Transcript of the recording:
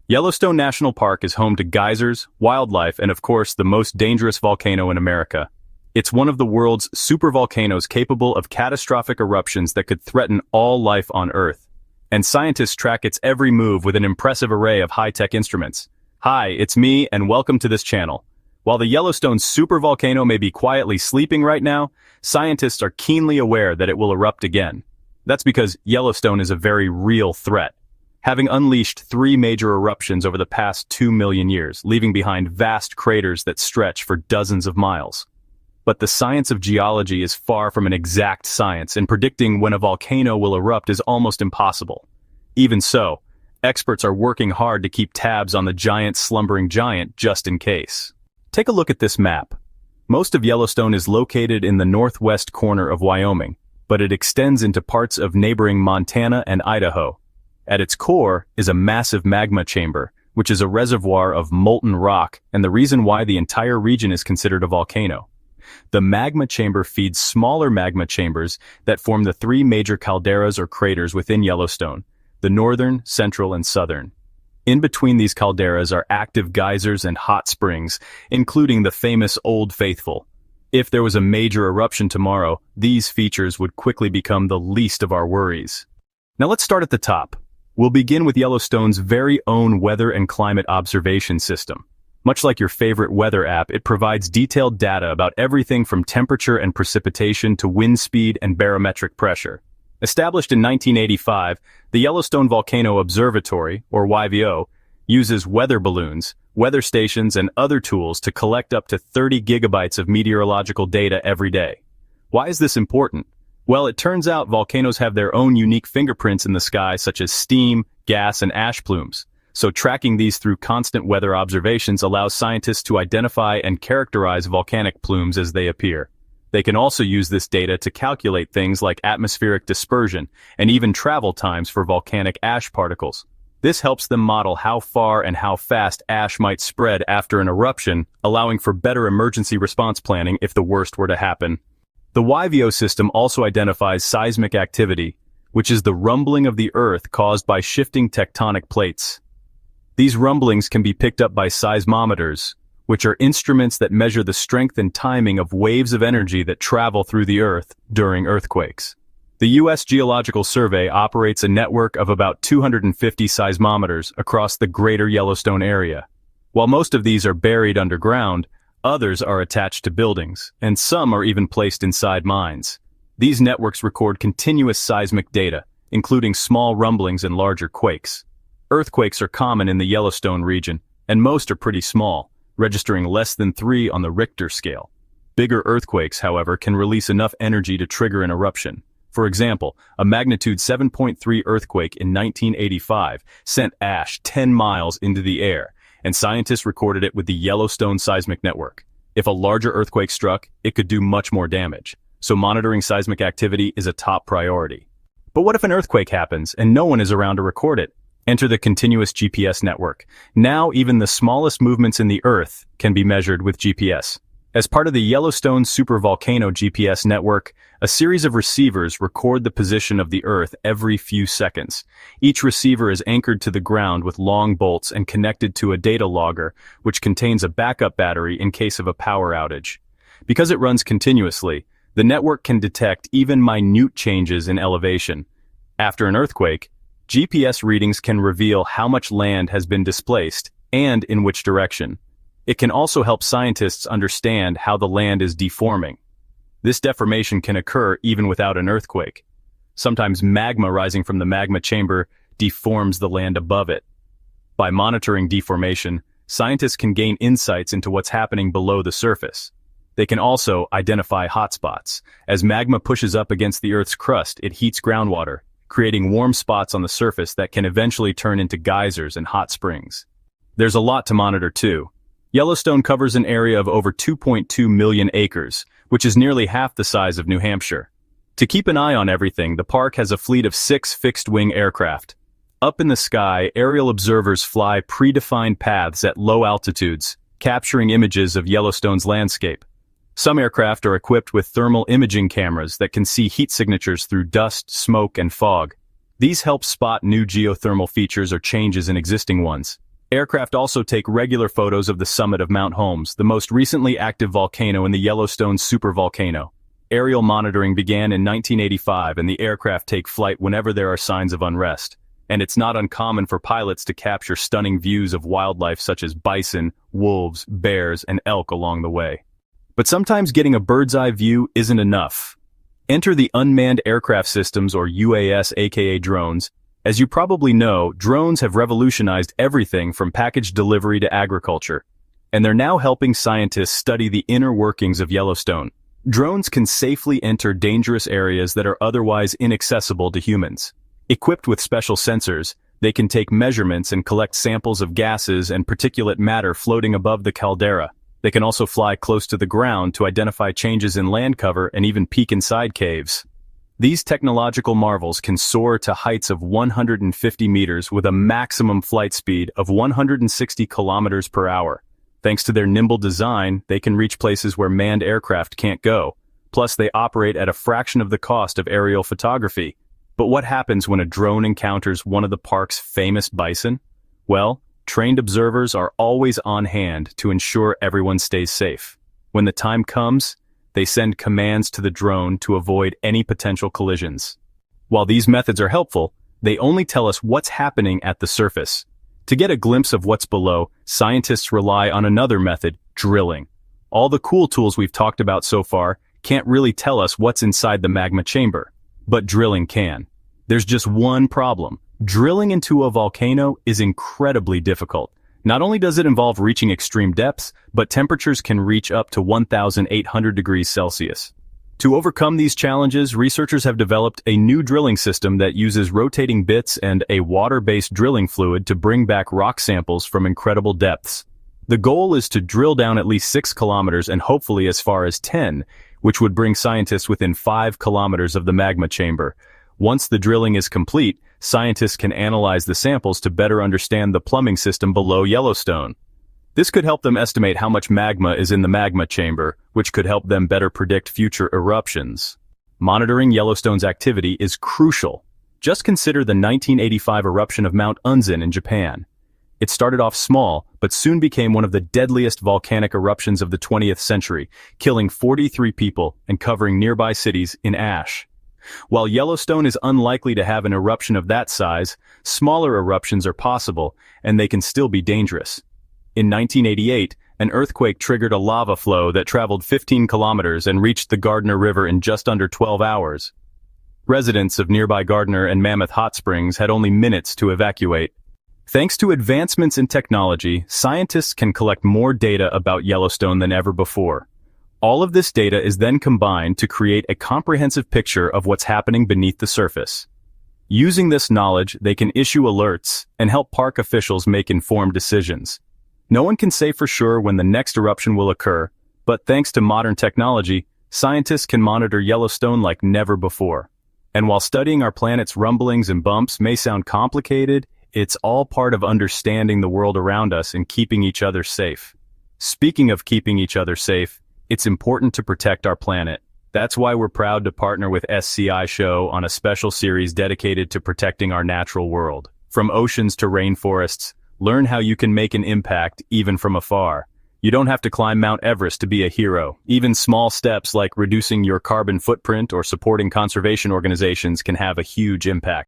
Yellowstone National Park is home to geysers, wildlife, and of course, the most dangerous volcano in America. It's one of the world's supervolcanoes capable of catastrophic eruptions that could threaten all life on Earth. And scientists track its every move with an impressive array of high-tech instruments. Hi, it's me, and welcome to this channel. While the Yellowstone supervolcano may be quietly sleeping right now, scientists are keenly aware that it will erupt again. That's because Yellowstone is a very real threat, having unleashed 3 major eruptions over the past 2 million years, leaving behind vast craters that stretch for dozens of miles. But the science of geology is far from an exact science, and predicting when a volcano will erupt is almost impossible. Even so, experts are working hard to keep tabs on the giant slumbering giant just in case. Take a look at this map. Most of Yellowstone is located in the northwest corner of Wyoming, but it extends into parts of neighboring Montana and Idaho. At its core is a massive magma chamber, which is a reservoir of molten rock and the reason why the entire region is considered a volcano. The magma chamber feeds smaller magma chambers that form the 3 major calderas or craters within Yellowstone: the northern, central, and southern. In between these calderas are active geysers and hot springs, including the famous Old Faithful. If there was a major eruption tomorrow, these features would quickly become the least of our worries. Now let's start at the top. We'll begin with Yellowstone's very own weather and climate observation system. Much like your favorite weather app, it provides detailed data about everything from temperature and precipitation to wind speed and barometric pressure. Established in 1985, the Yellowstone Volcano Observatory, or YVO, uses weather balloons, weather stations, and other tools to collect up to 30 gigabytes of meteorological data every day. Why is this important? Well, it turns out volcanoes have their own unique fingerprints in the sky, such as steam, gas, and ash plumes. So tracking these through constant weather observations allows scientists to identify and characterize volcanic plumes as they appear. They can also use this data to calculate things like atmospheric dispersion and even travel times for volcanic ash particles. This helps them model how far and how fast ash might spread after an eruption, allowing for better emergency response planning if the worst were to happen. The YVO system also identifies seismic activity, which is the rumbling of the Earth caused by shifting tectonic plates. These rumblings can be picked up by seismometers, which are instruments that measure the strength and timing of waves of energy that travel through the Earth during earthquakes. The U.S. Geological Survey operates a network of about 250 seismometers across the greater Yellowstone area. While most of these are buried underground, others are attached to buildings, and some are even placed inside mines. These networks record continuous seismic data, including small rumblings and larger quakes. Earthquakes are common in the Yellowstone region, and most are pretty small, registering less than 3 on the Richter scale. Bigger earthquakes, however, can release enough energy to trigger an eruption. For example, a magnitude 7.3 earthquake in 1985 sent ash 10 miles into the air, and scientists recorded it with the Yellowstone Seismic Network. If a larger earthquake struck, it could do much more damage, so monitoring seismic activity is a top priority. But what if an earthquake happens and no one is around to record it? Enter the continuous GPS network. Now even the smallest movements in the Earth can be measured with GPS. As part of the Yellowstone Supervolcano GPS network, a series of receivers record the position of the Earth every few seconds. Each receiver is anchored to the ground with long bolts and connected to a data logger, which contains a backup battery in case of a power outage. Because it runs continuously, the network can detect even minute changes in elevation. After an earthquake, GPS readings can reveal how much land has been displaced and in which direction. It can also help scientists understand how the land is deforming. This deformation can occur even without an earthquake. Sometimes magma rising from the magma chamber deforms the land above it. By monitoring deformation, scientists can gain insights into what's happening below the surface. They can also identify hotspots. As magma pushes up against the Earth's crust, it heats groundwater, creating warm spots on the surface that can eventually turn into geysers and hot springs. There's a lot to monitor too. Yellowstone covers an area of over 2.2 million acres, which is nearly half the size of New Hampshire. To keep an eye on everything, the park has a fleet of 6 fixed-wing aircraft. Up in the sky, aerial observers fly predefined paths at low altitudes, capturing images of Yellowstone's landscape. Some aircraft are equipped with thermal imaging cameras that can see heat signatures through dust, smoke, and fog. These help spot new geothermal features or changes in existing ones. Aircraft also take regular photos of the summit of Mount Holmes, the most recently active volcano in the Yellowstone Supervolcano. Aerial monitoring began in 1985, and the aircraft take flight whenever there are signs of unrest. And it's not uncommon for pilots to capture stunning views of wildlife such as bison, wolves, bears, and elk along the way. But sometimes getting a bird's-eye view isn't enough. Enter the unmanned aircraft systems, or UAS, aka drones. As you probably know, drones have revolutionized everything from package delivery to agriculture. And they're now helping scientists study the inner workings of Yellowstone. Drones can safely enter dangerous areas that are otherwise inaccessible to humans. Equipped with special sensors, they can take measurements and collect samples of gases and particulate matter floating above the caldera. They can also fly close to the ground to identify changes in land cover and even peek inside caves. These technological marvels can soar to heights of 150 meters with a maximum flight speed of 160 kilometers per hour. Thanks to their nimble design, they can reach places where manned aircraft can't go. Plus, they operate at a fraction of the cost of aerial photography. But what happens when a drone encounters one of the park's famous bison? Well, trained observers are always on hand to ensure everyone stays safe. When the time comes, they send commands to the drone to avoid any potential collisions. While these methods are helpful, they only tell us what's happening at the surface. To get a glimpse of what's below, scientists rely on another method, drilling. All the cool tools we've talked about so far can't really tell us what's inside the magma chamber. But drilling can. There's just one problem. Drilling into a volcano is incredibly difficult. Not only does it involve reaching extreme depths, but temperatures can reach up to 1,800 degrees Celsius. To overcome these challenges, researchers have developed a new drilling system that uses rotating bits and a water-based drilling fluid to bring back rock samples from incredible depths. The goal is to drill down at least 6 kilometers and hopefully as far as 10, which would bring scientists within 5 kilometers of the magma chamber. Once the drilling is complete, scientists can analyze the samples to better understand the plumbing system below Yellowstone. This could help them estimate how much magma is in the magma chamber, which could help them better predict future eruptions. Monitoring Yellowstone's activity is crucial. Just consider the 1985 eruption of Mount Unzen in Japan. It started off small, but soon became one of the deadliest volcanic eruptions of the 20th century, killing 43 people and covering nearby cities in ash. While Yellowstone is unlikely to have an eruption of that size, smaller eruptions are possible, and they can still be dangerous. In 1988, an earthquake triggered a lava flow that traveled 15 kilometers and reached the Gardner River in just under 12 hours. Residents of nearby Gardner and Mammoth Hot Springs had only minutes to evacuate. Thanks to advancements in technology, scientists can collect more data about Yellowstone than ever before. All of this data is then combined to create a comprehensive picture of what's happening beneath the surface. Using this knowledge, they can issue alerts and help park officials make informed decisions. No one can say for sure when the next eruption will occur, but thanks to modern technology, scientists can monitor Yellowstone like never before. And while studying our planet's rumblings and bumps may sound complicated, it's all part of understanding the world around us and keeping each other safe. Speaking of keeping each other safe, it's important to protect our planet. That's why we're proud to partner with SCI Show on a special series dedicated to protecting our natural world. From oceans to rainforests, learn how you can make an impact even from afar. You don't have to climb Mount Everest to be a hero. Even small steps like reducing your carbon footprint or supporting conservation organizations can have a huge impact.